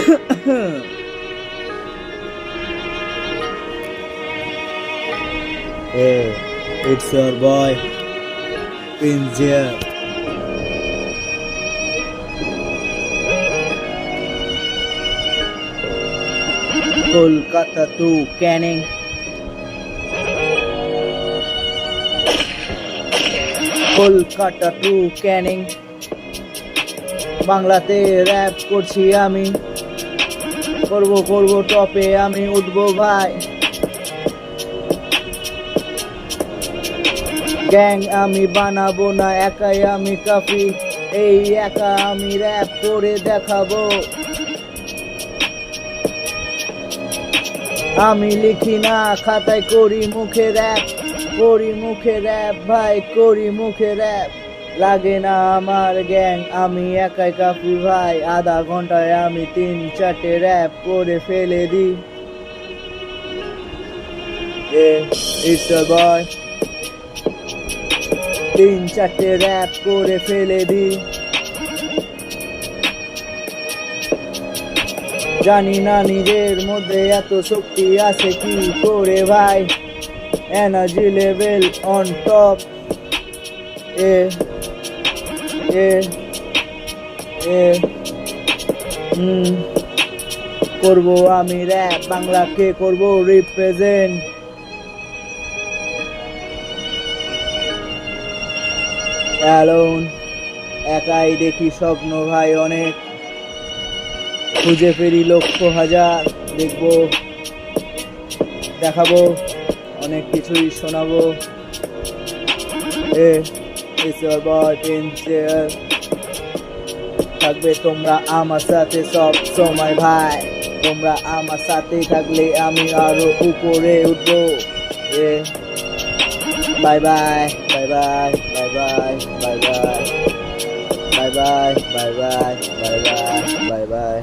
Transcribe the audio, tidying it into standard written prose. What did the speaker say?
Hey, it's your boy, Prince here. Kolkata to Canning. Kolkata to Canning. বাংলাতে rap করছি আমি, করব টপে আমি উঠবো ভাই। গ্যাং আমি বানাবো না, একাই আমি কাফি, এই একা আমি র‍্যাপ করে দেখাবো। আমি লিখি না খাতায়, করি মুখে র‍্যাপ, করি মুখে র‍্যাপ ভাই, করি মুখে র‍্যাপ। লাগে না আমার গ্যাং, আমি একাই কাফি ভাই। আধা ঘন্টায় আমি 3-4টে র‍্যাপ করে ফেলে দিই। ইটস ইয়োর বয়, 3-4টে র‍্যাপ করে ফেলে দিই। জানি না নিজের মধ্যে এত শক্তি আছে কি করে ভাই। Energy level on top. করবো আমি র‍্যাপ, বাংলাকে করবো রিপ্রেজেন্ট। অ্যালোন, একাই দেখি স্বপ্ন ভাই অনেক, খুঁজে ফেরি লক্ষ হাজার। দেখবো, দেখাবো, অনেক কিছুই শোনাবো। It's your boy Prince here. থাকবে তোমরা আমার সাথে সব সময় ভাই। তোমরা আমার সাথে থাকলে আমি আরো উপরে উঠবো। Bye bye, bye bye, bye bye, bye bye, bye bye, bye bye, bye bye, bye bye.